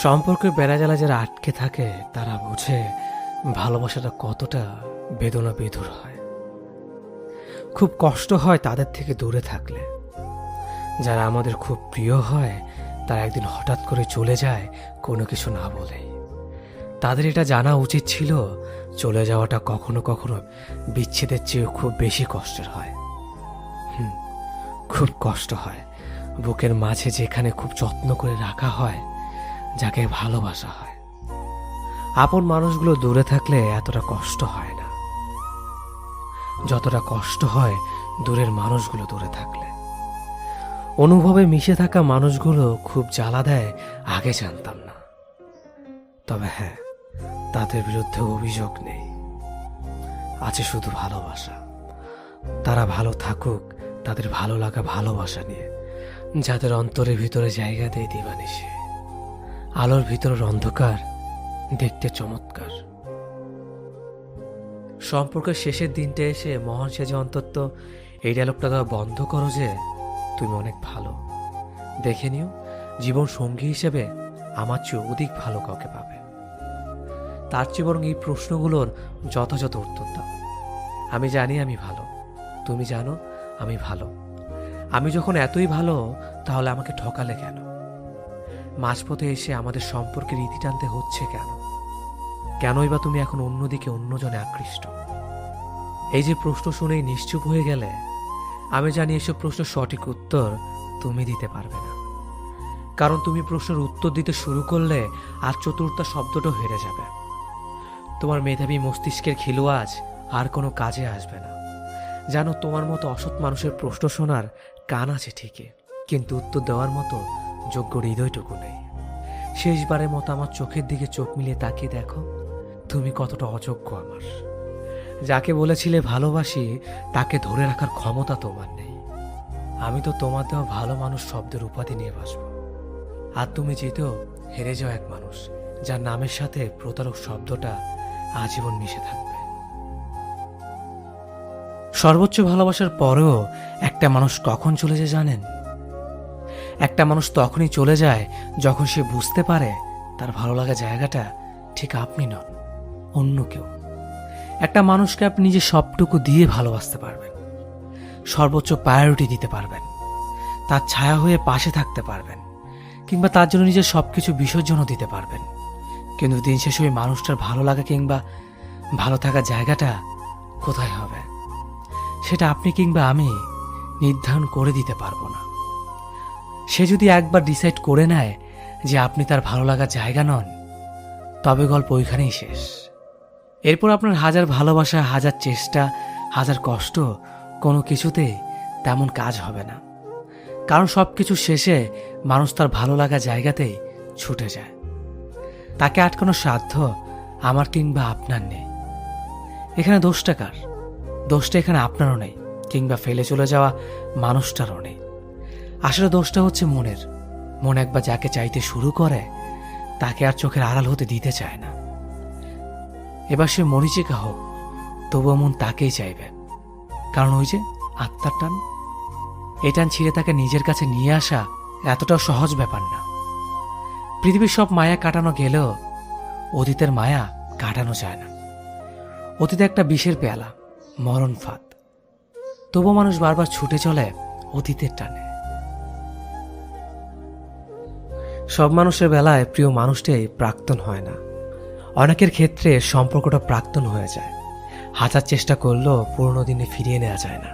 সম্পর্কের বেড়াজালে যারা আটকে থাকে তারা বুঝে ভালোবাসাটা কতটা বেদনা বিধুর হয়। খুব কষ্ট হয় তাদের থেকে দূরে থাকলে। যারা আমাদের খুব প্রিয় হয় তারা একদিন হঠাৎ করে চলে যায় কোনো কিছু না বলেই। তাদের এটা জানা উচিত ছিল চলে যাওয়াটা কখনো কখনো বিচ্ছেদের চেয়েও খুব বেশি কষ্টের হয়। খুব কষ্ট হয় বুকের মাঝে যেখানে খুব যত্ন করে রাখা হয়, যাকে ভালোবাসা হয়। আপন মানুষগুলো দূরে থাকলে এতটা কষ্ট হয় না যতটা কষ্ট হয় দূরের মানুষগুলো দূরে থাকলে। অনুভবে মিশে থাকা মানুষগুলো খুব জ্বালা দেয় আগে জানতাম না। তবে হ্যাঁ, তাদের বিরুদ্ধে অভিযোগ নেই, আছে শুধু ভালোবাসা। তারা ভালো থাকুক তাদের ভালো লাগা ভালোবাসা নিয়ে, যাদের অন্তরের ভিতরে জায়গা দেয় দিবানিশি। আলোর ভিতরের অন্ধকার দেখতে চমৎকার। সম্পর্কের শেষের দিনটা এসে মহান সেজে অন্তত এই ডায়লগটা দেওয়া বন্ধ করো যে তুমি অনেক ভালো। দেখে নিও, জীবন সঙ্গী হিসেবে আমার চেয়ে অধিক ভালো কাউকে পাবে। তার চেয়ে বরং এই প্রশ্নগুলোর যথাযথ উত্তর দাও। আমি জানি আমি ভালো, তুমি জানো আমি ভালো। আমি যখন এতই ভালো তাহলে আমাকে ঠকালে কেন? মাঝপথে এসে আমাদের সম্পর্কের ইতি টানতে হচ্ছে কেন? কেনই বা তুমি এখন অন্যদিকে অন্যজনে আকৃষ্ট? এই যে প্রশ্ন শুনেই নিশ্চুপ হয়ে গেলে, আমি জানি এসব প্রশ্ন সঠিক উত্তর তুমি দিতে পারবে না। কারণ তুমি প্রশ্নের উত্তর দিতে শুরু করলে আর চতুর্থ শব্দটা হেরে যাবে। তোমার মেধাবী মস্তিষ্কের খিলুয়াজ আর কোনো কাজে আসবে না। জানো, তোমার মতো অসৎ মানুষের প্রশ্ন শোনার কান আছে ঠিকই, কিন্তু উত্তর দেওয়ার মতো যোগ্য হৃদয়টুকু নেই। শেষবারের মতো আমার চোখের দিকে চোখ মিলিয়ে তাকিয়ে দেখো, তুমি কতটা অযোগ্য আমার। যাকে বলেছিলে ভালোবাসি তাকে ধরে রাখার ক্ষমতা তোমার নেই। আমি তো তোমার দেওয়া ভালো মানুষ শব্দের উপাধি নিয়ে বাসব, আর তুমি যেতেও হেরে যাও এক মানুষ যার নামের সাথে প্রতারক শব্দটা আজীবন মিশে থাকবে। সর্বোচ্চ ভালোবাসার পরেও একটা মানুষ কখন চলে যায় জানেন? একটা মানুষ তখনই চলে যায় যখন সে বুঝতে পারে তার ভালো লাগা জায়গাটা ঠিক আপনি নন, অন্য কেউ। একটা মানুষকে আপনি নিজের সবটুকু দিয়ে ভালোবাসতে পারবেন, সর্বোচ্চ প্রায়োরিটি দিতে পারবেন, তার ছায়া হয়ে পাশে থাকতে পারবেন, কিংবা তার জন্য নিজের সবকিছু বিসর্জনও দিতে পারবেন। কিন্তু দিন শেষে ওই মানুষটার ভালো লাগা কিংবা ভালো থাকার জায়গাটা কোথায় হবে সেটা আপনি কিংবা আমি নির্ধারণ করে দিতে পারবো না। সে যদি একবার ডিসাইড করে নেয় যে আপনি তার ভালো লাগার জায়গা নন, তবে গল্প ওইখানেই শেষ। এরপর আপনার হাজার ভালোবাসা, হাজার চেষ্টা, হাজার কষ্ট কোনো কিছুতেই তেমন কাজ হবে না। কারণ সব কিছু শেষে মানুষ তার ভালো লাগা জায়গাতেই ছুটে যায়। তাকে আটকানোর সাধ্য আমার কিংবা আপনার নেই। এখানে দোষটা কার? দোষটা এখানে আপনারও নেই, কিংবা ফেলে চলে যাওয়া মানুষটারও নেই। আসলে দোষটা হচ্ছে মনের। মন একবার যাকে চাইতে শুরু করে তাকে আর চোখের আড়াল হতে দিতে চায় না। এবার সে মরিচিকা হোক, তবুও মন তাকেই চাইবে। কারণ ওই যে আত্মার টান, এই টান ছিঁড়ে তাকে নিজের কাছে নিয়ে আসা এতটাও সহজ ব্যাপার না। পৃথিবীর সব মায়া কাটানো গেলেও অতীতের মায়া কাটানো যায় না। অতীতে একটা বিষের পেয়ালা, মরণ ফাঁদ। তবু মানুষ বারবার ছুটে চলে অতীতের টানে। সব মানুষের বেলায় প্রিয় মানুষটাই প্রাক্তন হয় না। অনেকের ক্ষেত্রে সম্পর্কটা প্রাক্তন হয়ে যায়। হাজার চেষ্টা করলেও পুরোনো দিনে ফিরিয়ে নেওয়া যায় না।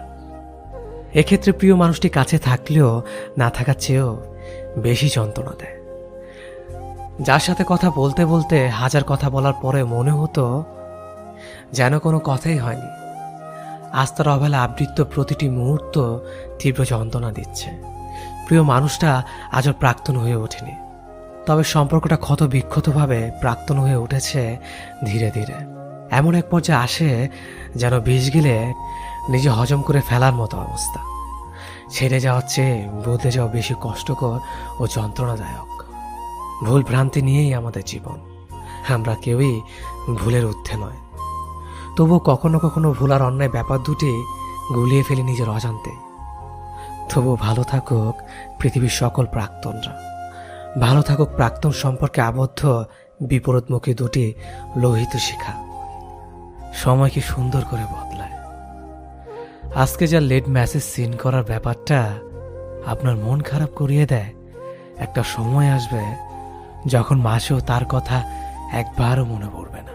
এক্ষেত্রে প্রিয় মানুষটি কাছে থাকলেও না থাকার চেয়েও বেশি যন্ত্রণা দেয়। যার সাথে কথা বলতে বলতে হাজার কথা বলার পরে মনে হতো যেন কোনো কথাই হয়নি। আজ তার অবহেলা আবৃত্ত প্রতিটি মুহূর্ত তীব্র যন্ত্রণা দিচ্ছে। প্রিয় মানুষটা আজও প্রাক্তন হয়ে ওঠেনি, তবে সম্পর্কটা ক্ষত বিক্ষতভাবে প্রাক্তন হয়ে উঠেছে ধীরে ধীরে। এমন এক পর্যায়ে আসে যেন বিষ গিলে নিজে হজম করে ফেলার মতো অবস্থা। ছেড়ে যাওয়ার চেয়ে বদলে যাওয়া বেশি কষ্টকর ও যন্ত্রণাদায়ক। ভুল ভ্রান্তি নিয়েই আমাদের জীবন। আমরা কেউই ভুলের ঊর্ধ্বে নয়, তবুও কখনো কখনো ভুল আর অন্যায় ব্যাপার দুটি গুলিয়ে ফেলি নিজের অজান্তে। তবু ভালো থাকুক পৃথিবীর সকল প্রাক্তনরা। ভালো থাকুক প্রাক্তন সম্পর্কে আবদ্ধ বিপরীতমুখী দুটি লোহিত শিখা। সময় কি সুন্দর করে বদলায়। আজকে যা লেট মেসেজ সিন করার ব্যাপারটা আপনার মন খারাপ করিয়ে দেয়, একটা সময় আসবে যখন মাসেও তার কথা একবারও মনে পড়বে না।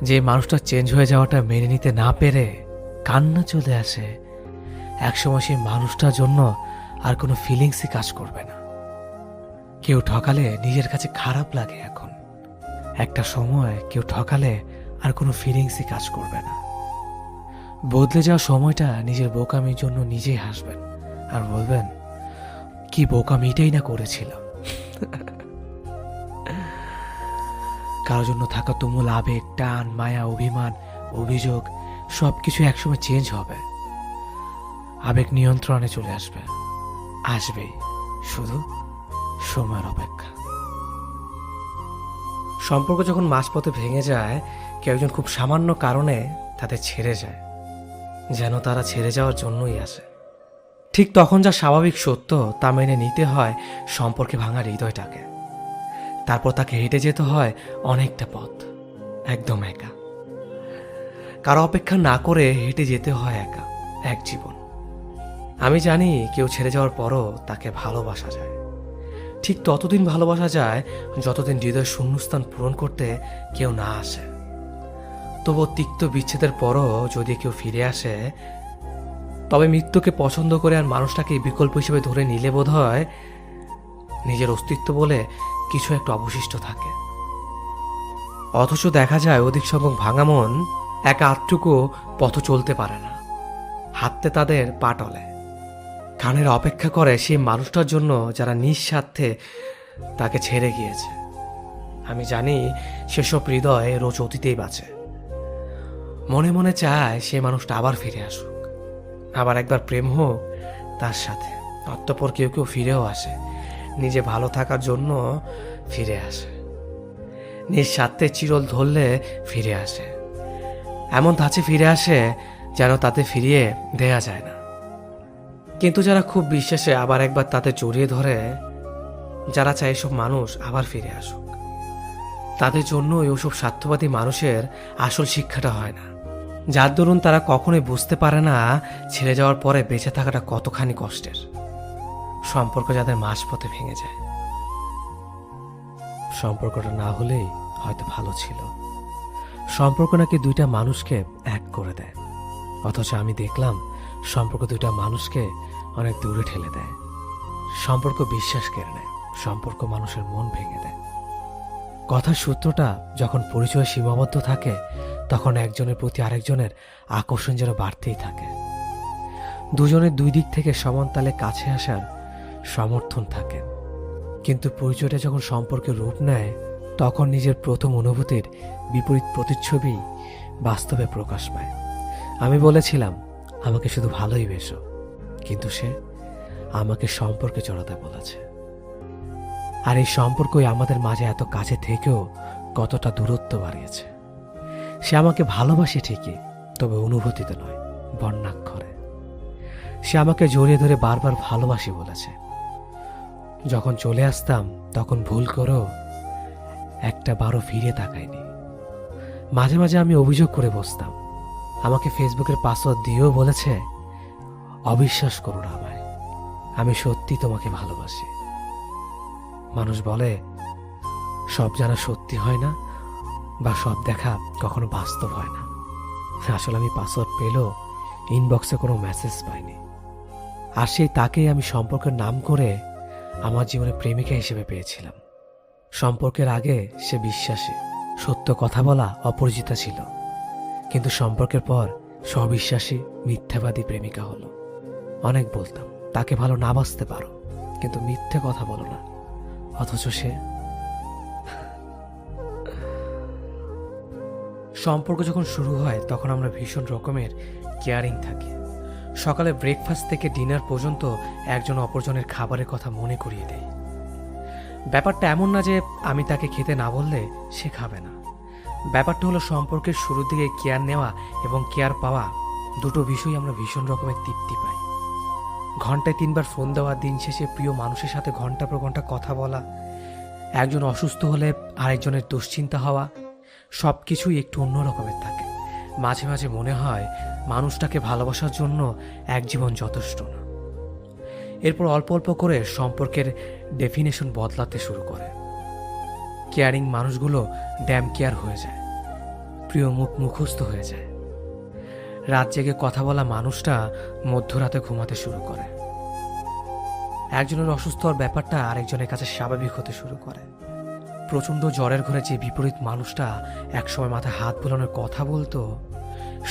যে মানুষটা চেঞ্জ হয়ে যাওয়াটা মেনে নিতে না পেরে কান্না চলে আসে, একসময় সেই মানুষটার জন্য আর কোনো ফিলিংসই কাজ করবে না। কেউ ঠকালে নিজের কাছে খারাপ লাগে এখন, একটা সময় কেউ ঠকালে আর কোনো ফিলিংসই কাজ করবে না। বদলে যাওয়া সময়টা নিজের বোকামির জন্য নিজেই হাসবেন আর বলবেন, কি বোকামিটাই না করেছিল। কারোর জন্য থাকা তুমুল আবেগ, টান, মায়া, অভিমান, অভিযোগ সবকিছু একসময় চেঞ্জ হবে। আবেগ নিয়ন্ত্রণে চলে আসবে, আসবেই, শুধু সময়ের অপেক্ষা। সম্পর্ক যখন মাঝপথে ভেঙে যায়, কেউ একজন খুব সামান্য কারণে তাদের ছেড়ে যায়, যেন তারা ছেড়ে যাওয়ার জন্যই আসে। ঠিক তখন যা স্বাভাবিক সত্য তা মেনে নিতে হয় সম্পর্কে ভাঙা হৃদয়টাকে। তারপর তাকে হেঁটে যেতে হয় অনেকটা পথ, একদম একা। কারো অপেক্ষা না করে হেঁটে যেতে হয় একা এক জীবন। আমি জানি কেউ ছেড়ে যাওয়ার পরও তাকে ভালোবাসা যায়, ঠিক ততদিন ভালোবাসা যায় যতদিন হৃদয়ের শূন্যস্থান পূরণ করতে কেউ না আসে। তবু তিক্ত বিচ্ছেদের পরও যদি কেউ ফিরে আসে, তবে মৃত্যুকে পছন্দ করে আর মানুষটাকে বিকল্প হিসেবে ধরে নিলে বোধ হয় নিজের অস্তিত্ব বলে কিছু একটা অবশিষ্ট থাকে। অথচ দেখা যায় অধিক সংখ্যক ভাঙা মন একা আধটুকু পথ চলতে পারে না, হাঁটতে তাদের পা টলে। কানের অপেক্ষা করে সেই মানুষটার জন্য যারা নিঃস্বার্থে তাকে ছেড়ে গিয়েছে। আমি জানি সেসব হৃদয় রোজ অতীতেই বাঁচে, মনে মনে চায় সে মানুষটা আবার ফিরে আসুক, আবার একবার প্রেম হোক তার সাথে। অতঃপর কেউ কেউ ফিরেও আসে, নিজে ভালো থাকার জন্য ফিরে আসে, নিঃস্বার্থে চিরল ধরলে ফিরে আসে, এমন ধাঁচে ফিরে আসে যেন তাতে ফিরিয়ে দেয়া যায় না। কিন্তু যারা খুব বিশ্বাসে আবার একবার তাতে জড়িয়ে ধরে, যারা চায় এসব মানুষ আবার ফিরে আসুক, তাদের জন্য ওসব স্বার্থবাদী মানুষের আসল শিক্ষাটা হয় না, যার দরুন তারা কখনোই বুঝতে পারে না ছেড়ে যাওয়ার পরে বেঁচে থাকাটা কতখানি কষ্টের। সম্পর্ক যাদের মাঝপথে ভেঙে যায়, সম্পর্কটা না হলেই হয়তো ভালো ছিল। সম্পর্ক নাকি দুইটা মানুষকে এক করে দেয়, অথচ আমি দেখলাম সম্পর্ক দুইটা মানুষকে অনেক দূরে ঠেলে দেয়। সম্পর্ক বিশ্বাস কেড়ে নেয়, সম্পর্ক মানুষের মন ভেঙে দেয়। কথার সূত্রটা যখন পরিচয় সীমাবদ্ধ থাকে, তখন একজনের প্রতি আরেকজনের আকর্ষণ যেন বাড়তেই থাকে। দুজনের দুই দিক থেকে সমান তালে কাছে আসার সমর্থন থাকে। কিন্তু পরিচয়টা যখন সম্পর্কের রূপ নেয়, তখন নিজের প্রথম অনুভূতির বিপরীত প্রতিচ্ছবি বাস্তবে প্রকাশ পায়। আমি বলেছিলাম আমাকে শুধু ভালোই বেসো, কিন্তু সে আমাকে সম্পর্কে জড়াতে বলেছে। আর এই সম্পর্কই আমাদের মাঝে এত কাছে থেকেও কতটা দূরত্ব বাড়িয়েছে। সে আমাকে ভালোবাসে ঠিকই, তবে অনুভূতিতে নয়, বর্ণাক্ষরে। সে আমাকে জড়িয়ে ধরে বারবার ভালোবাসি বলেছে। যখন চলে আসতাম তখন ভুল করেও একটা বারও ফিরে তাকায়নি। মাঝে মাঝে আমি অভিযোগ করে বসতাম, আমাকে ফেসবুকের পাসওয়ার্ড দিয়েও বলেছে, অবিশ্বাস করো না আমায়, আমি সত্যি তোমাকে ভালোবাসি। মানুষ বলে সব জানা সত্যি হয় না, বা সব দেখা কখনো বাস্তব হয় না। আসলে আমি পাসওয়ার্ড পেলেও ইনবক্সে কোনো মেসেজ পাইনি। আর সেই তাকেই আমি সম্পর্কের নাম করে আমার জীবনে প্রেমিকা হিসেবে পেয়েছিলাম। সম্পর্কের আগে সে বিশ্বাসী, সত্য কথা বলা অপরিচিতা ছিল, কিন্তু সম্পর্কের পর স্ববিশ্বাসী মিথ্যাবাদী প্রেমিকা হলো। অনেক বলতাম তাকে ভালো না বাসতে পারো, কিন্তু মিথ্যে কথা বলো না, অথচ সে। সম্পর্ক যখন শুরু হয় তখন আমরা ভীষণ রকমের কেয়ারিং থাকি। সকালে ব্রেকফাস্ট থেকে ডিনার পর্যন্ত একজন অপরজনের খাবারের কথা মনে করিয়ে দেয়। ব্যাপারটা এমন না যে আমি তাকে খেতে না বললে সে খাবে না। ব্যাপারটা হলো সম্পর্কের শুরুর দিকে কেয়ার নেওয়া এবং কেয়ার পাওয়া দুটো বিষয় আমরা ভীষণ রকমের তৃপ্তি পাই। ঘন্টায় 3বার ফোন দেওয়া, দিন শেষে প্রিয় মানুষের সাথে ঘন্টার পর ঘন্টা কথা বলা, একজন অসুস্থ হলে আরেকজনের দুশ্চিন্তা হওয়া, সব কিছুই একটু অন্য রকমের থাকে। মাঝে মাঝে মনে হয় মানুষটাকে ভালোবাসার জন্য এক জীবন যথেষ্ট না। এরপর অল্প অল্প করে সম্পর্কের ডেফিনেশন বদলাতে শুরু করে। কেয়ারিং মানুষগুলো ড্যাম কেয়ার হয়ে যায়, প্রিয় মুখ মুখস্থ হয়ে যায়। রাত জেগে কথা বলা মানুষটা মধ্যরাতে ঘুমাতে শুরু করে। একজনের অসুস্থ হওয়ার ব্যাপারটা আরেকজনের কাছে স্বাভাবিক হতে শুরু করে। প্রচণ্ড জ্বরের ঘরে যে বিপরীত মানুষটা একসময় মাথায় হাত বোলানোর কথা বলতো,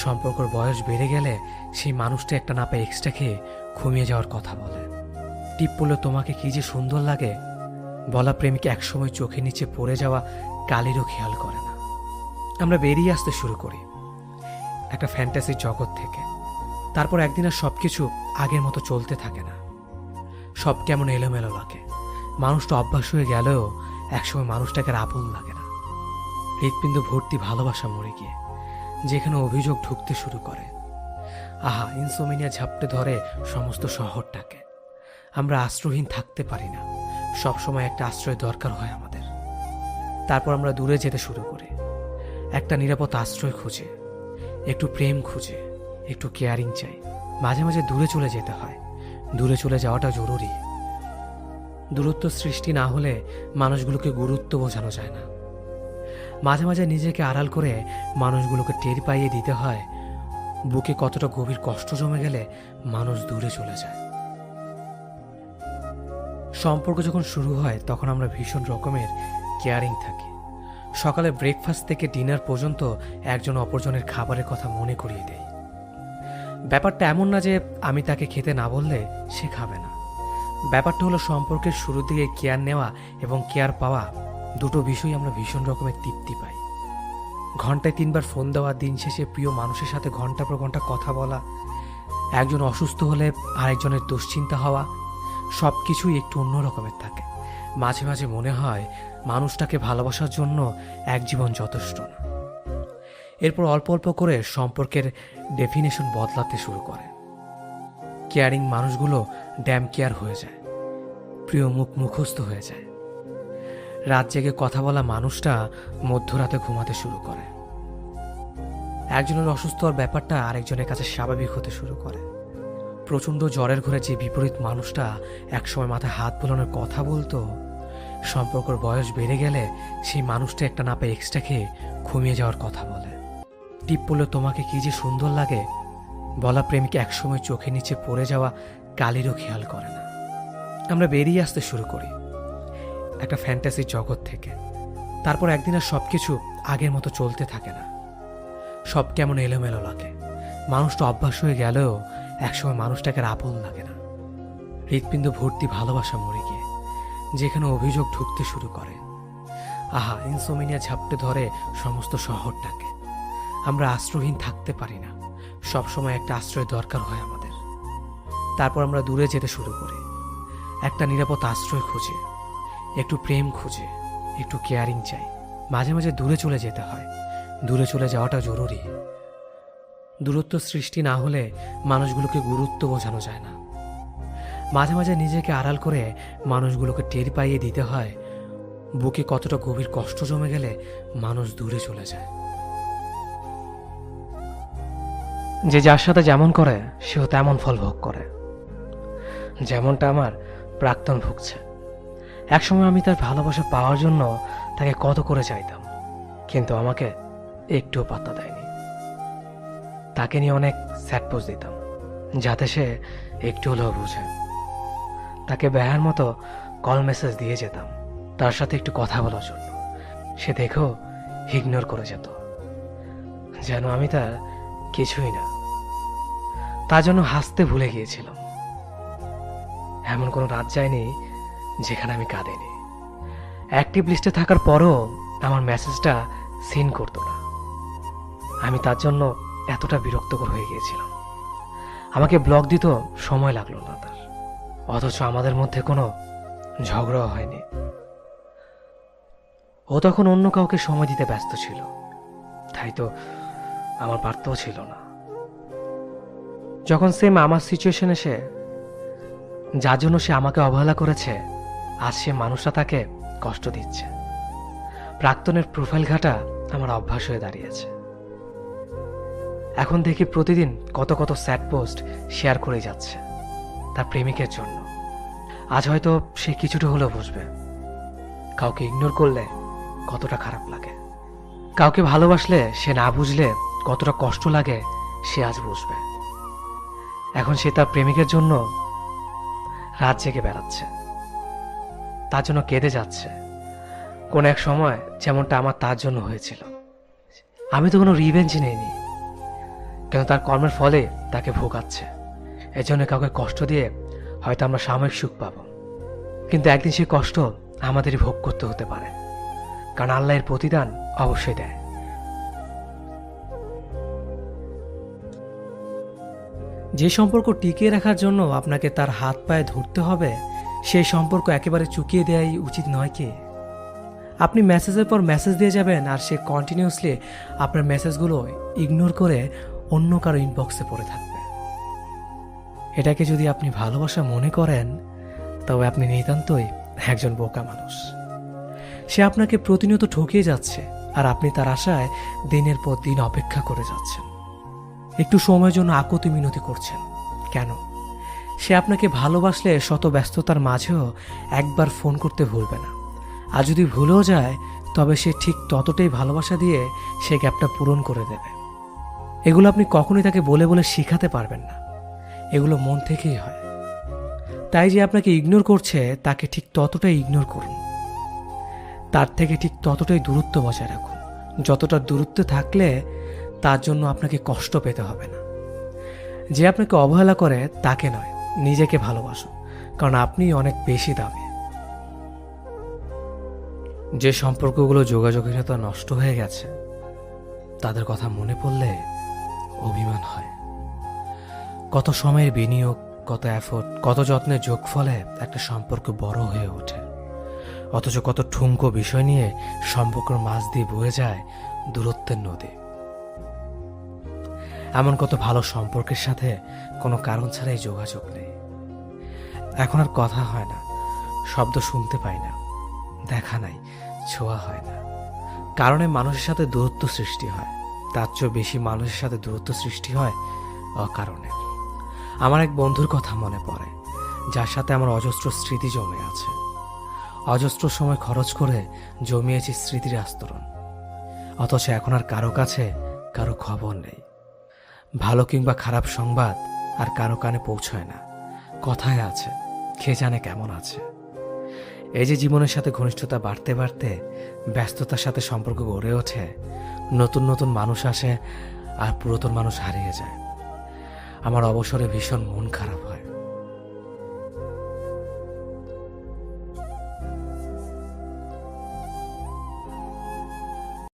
সম্পর্কের বয়স বেড়ে গেলে সেই মানুষটা একটা না পেয়ে এক্সট্রা খেয়ে ঘুমিয়ে যাওয়ার কথা বলে। টিপ পড়লে তোমাকে কি যে সুন্দর লাগে বলা প্রেমিক একসময় চোখের নিচে পড়ে যাওয়া কালিরও খেয়াল করে না। আমরা বেরিয়ে আসতে শুরু করি একটা ফ্যান্টাসির জগৎ থেকে। তারপর একদিন আর সবকিছু আগের মতো চলতে থাকে না, সব কেমন এলোমেলো লাগে। মানুষটা অভ্যাস হয়ে গেলেও একসময় মানুষটাকে আর আপন লাগে না। হৃৎপিণ্ড ভর্তি ভালোবাসা মরে গিয়ে যেখানে অভিযোগ ঢুকতে শুরু করে। আহা, ইনসোমিনিয়া ঝাপটে ধরে সমস্ত শহরটাকে। আমরা আশ্রয়হীন থাকতে পারি না, সবসময় একটা আশ্রয় দরকার হয় আমাদের। তারপর আমরা দূরে যেতে শুরু করি, একটা নিরাপদ আশ্রয় খুঁজে, একটু প্রেম খুঁজে, একটু কেয়ারিং চাই। মাঝে মাঝে দূরে চলে যেতে হয়, দূরে চলে যাওয়াটা জরুরি। দূরত্ব সৃষ্টি না হলে মানুষগুলোকে গুরুত্ব বোঝানো যায় না। মাঝে মাঝে নিজেকে আড়াল করে মানুষগুলোকে টের পাইয়ে দিতে হয় বুকে কতটা গভীর কষ্ট জমে গেলে মানুষ দূরে চলে যায়। সম্পর্ক যখন শুরু হয় তখন আমরা ভীষণ রকমের কেয়ারিং থাকি। সকালে ব্রেকফাস্ট থেকে ডিনার পর্যন্ত একজন অপরজনের খাবারের কথা মনে করিয়ে দেয়। ব্যাপারটা এমন না যে আমি তাকে খেতে না বললে সে খাবে না। ব্যাপারটা হলো সম্পর্কের শুরুর দিকে কেয়ার নেওয়া এবং কেয়ার পাওয়া, দুটো বিষয় আমরা ভীষণ রকমের তৃপ্তি পাই। ঘন্টায় 3বার ফোন দেওয়া, দিন শেষে প্রিয় মানুষের সাথে ঘন্টার পর ঘন্টা কথা বলা, একজন অসুস্থ হলে আরেকজনের দুশ্চিন্তা হওয়া, সব কিছুই একটু অন্য রকমের থাকে। মাঝে মাঝে মনে হয় মানুষটাকে ভালোবাসার জন্য এক জীবন যথেষ্ট না। এরপর অল্প অল্প করে সম্পর্কের ডেফিনেশন বদলাতে শুরু করে। কেয়ারিং মানুষগুলো ড্যাম কেয়ার হয়ে যায়, প্রিয় মুখ মুখস্থ হয়ে যায়। রাত জেগে কথা বলা মানুষটা মধ্যরাতে ঘুমাতে শুরু করে। একজনের অসুস্থ হওয়ার ব্যাপারটা আরেকজনের কাছে স্বাভাবিক হতে শুরু করে। প্রচণ্ড জ্বরের ঘরে যে বিপরীত মানুষটা একসময় মাথায় হাত বোলানোর কথা বলতো, সম্পর্কের বয়স বেড়ে গেলে সেই মানুষটা একটা না পেয়ে এক্সট্রা খেয়ে ঘুমিয়ে যাওয়ার কথা বলে। টিপ পড়লে তোমাকে কি যে সুন্দর লাগে বলা প্রেমিক একসময় চোখের নিচে পড়ে যাওয়া কালিরও খেয়াল করে না। আমরা বেরিয়ে আসতে শুরু করি একটা ফ্যান্টাসির জগৎ থেকে। তারপর একদিন আর সবকিছু আগের মতো চলতে থাকে না, সব কেমন এলোমেলো লাগে। মানুষটা অভ্যাস হয়ে গেলেও একসময় মানুষটাকে আর আপন লাগে না। হৃৎপিণ্ড ভর্তি ভালোবাসা মরে গিয়ে যেখানে অভিযোগ ঢুকতে শুরু করে। আহা, ইনসোমিনিয়া ঝাপটে ধরে সমস্ত শহরটাকে। আমরা আশ্রয়হীন থাকতে পারি না, সবসময় একটা আশ্রয় দরকার হয় আমাদের। তারপর আমরা দূরে যেতে শুরু করি, একটা নিরাপদ আশ্রয় খুঁজে, একটু প্রেম খুঁজে, একটু কেয়ারিং চাই। মাঝে মাঝে দূরে চলে যেতে হয়, দূরে চলে যাওয়াটা জরুরি। দূরত্ব সৃষ্টি না হলে মানুষগুলোকে গুরুত্ব বোঝানো যায় না। মাঝে মাঝে নিজেকে আড়াল করে মানুষগুলোকে টের পাইয়ে দিতে হয় বুকে কতটা গভীর কষ্ট জমে গেলে মানুষ দূরে চলে যায়। যে যার সাথে যেমন করে সেও তেমন ফল ভোগ করে, যেমনটা আমার প্রাক্তন ভুগছে। একসময় আমি তার ভালোবাসা পাওয়ার জন্য তাকে কত করে চাইতাম, কিন্তু আমাকে একটুও পাত্তা দেয়নি। তাকে নিয়ে অনেক স্যাড পোস্ট দিতাম যাতে সে একটু হলেও বুঝে। তাকে বেহার মতো কল মেসেজ দিয়ে যেতাম তার সাথে একটু কথা বলার জন্য। সে দেখেও ইগনোর করে যেত, যেন আমি তার কিছুই না। তার জন্য হাসতে ভুলে গিয়েছিলাম। এমন কোনো রাত যায়নি যেখানে আমি কাঁদিনি। অ্যাক্টিভ লিস্টে থাকার পরও আমার মেসেজটা সিন করতো না। আমি তার জন্য এতটা বিরক্তকর হয়ে গিয়েছিলাম। আমাকে ব্লক দিত সময় লাগলো না তার, অথচ আমাদের মধ্যে কোনো ঝগড়াও হয়নি। ও তখন অন্য কাউকে সময় দিতে ব্যস্ত ছিল, তাই তো আমার বার্তাও ছিল না। যখন সেম আমার সিচুয়েশন এসে যার জন্য সে আমাকে অবহেলা করেছে, আজ সে মানুষটা তাকে কষ্ট দিচ্ছে। প্রাক্তনের প্রোফাইল ঘাটা আমার অভ্যাস হয়ে দাঁড়িয়েছে। এখন দেখি প্রতিদিন কত কত স্যাড পোস্ট শেয়ার করে যাচ্ছে তার প্রেমিকের জন্য। আজ হয়তো সে কিছুটা হলেও বুঝবে কাউকে ইগনোর করলে কতটা খারাপ লাগে, কাউকে ভালোবাসলে সে না বুঝলে কতটা কষ্ট লাগে সে আজ বুঝবে। এখন সে তার প্রেমিকের জন্য রাত জেগে বেড়াচ্ছে, তার জন্য কেঁদে যাচ্ছে। কোন এক সময় যেমনটা আমার তার জন্য হয়েছিল। আমি তো কোনো রিভেঞ্জ নেইনি, কেন তার কর্মের ফলে তাকে ভোগাচ্ছে। এজন্য কাউকে কষ্ট দিয়ে হয়তো আমরা সাময়িক সুখ পাবো, কিন্তু একদিন সেই কষ্ট আমাদেরই ভোগ করতে হতে পারে, কারণ আল্লাহর প্রতিদান অবশ্যই দেয়। যে সম্পর্ক টিকিয়ে রাখার জন্য আপনাকে তার হাত পায়ে ধরতে হবে, সেই সম্পর্ক একেবারে চুকিয়ে দেওয়াই উচিত নয় কি? আপনি মেসেজের পর মেসেজ দিয়ে যাবেন আর সে কন্টিনিউয়াসলি আপনার মেসেজগুলো ইগনোর করে অন্য কারো ইনবক্সে পড়ে থাকবে। এটাকে যদি আপনি ভালোবাসা মনে করেন, তবে আপনি নিতান্তই একজন বোকা মানুষ। সে আপনাকে প্রতিনিয়ত ঠকিয়ে যাচ্ছে আর আপনি তার আশায় দিনের পর দিন অপেক্ষা করে যাচ্ছেন। একটু সময়ের জন্য আকুতি মিনতি করছেন। কেন? সে আপনাকে ভালোবাসলে শত ব্যস্ততার মাঝেও একবার ফোন করতে ভুলবে না। আর যদি ভুলেও যায়, তবে সে ঠিক ততটাই ভালোবাসা দিয়ে সে গ্যাপটা পূরণ করে দেবে। এগুলো আপনি কখনোই তাকে বলে বলে শেখাতে পারবেন না, এগুলো মন থেকেই হয়। তাই যে আপনাকে ইগনোর করছে, তাকে ঠিক ততটাই ইগনোর করুন, তার থেকে ঠিক ততটাই দূরত্ব বজায় রাখুন, যতটা দূরত্বে থাকলে তার জন্য আপনাকে কষ্ট পেতে হবে না। যে আপনাকে অবহেলা করে তাকে নয়, নিজেকে ভালোবাসুন, কারণ আপনি অনেক বেশি দামি। যে সম্পর্কগুলো যোগাযোগহীনতা নষ্ট হয়ে গেছে, তাদের কথা মনে পড়লে অভিমান হয়। কত সময়ের বিনিয়োগ, কত এফোর্ট, কত যত্নের যোগফলে একটা সম্পর্ক বড় হয়ে ওঠে, অথচ কত ঠুনকো বিষয় নিয়ে সম্পর্কের মাঝ দিয়ে বয়ে যায় দূরত্বের নদী। এমন কত ভালো সম্পর্কের সাথে কোনো কারণ ছাড়াই যোগাযোগ নেই। এখন আর কথা হয় না, শব্দ শুনতে পাই না, দেখা নাই, ছোঁয়া হয় না। কারণে মানুষের সাথে দূরত্ব সৃষ্টি হয়, তার চেয়েও বেশি মানুষের সাথে দূরত্ব সৃষ্টি হয় অকারণে। আমার এক বন্ধুর কথা মনে পড়ে, যার সাথে আমার অজস্র স্মৃতি জমে আছে। অজস্র সময় খরচ করে জমিয়েছি স্মৃতির আস্তরণ, অথচ এখন আর কারো কাছে কারো খবর নেই। ভালো কিংবা খারাপ সংবাদ আর কারো কানে পৌঁছায় না। কথায় আছে, খেয়ে জানে কেমন আছে। এই যে জীবনের সাথে ঘনিষ্ঠতা বাড়তে বাড়তে ব্যস্ততার সাথে সম্পর্ক গড়ে ওঠে, নতুন নতুন মানুষ আসে আর পুরাতন মানুষ হারিয়ে যায়। আমার অবসরে ভীষণ মন খারাপ হয়।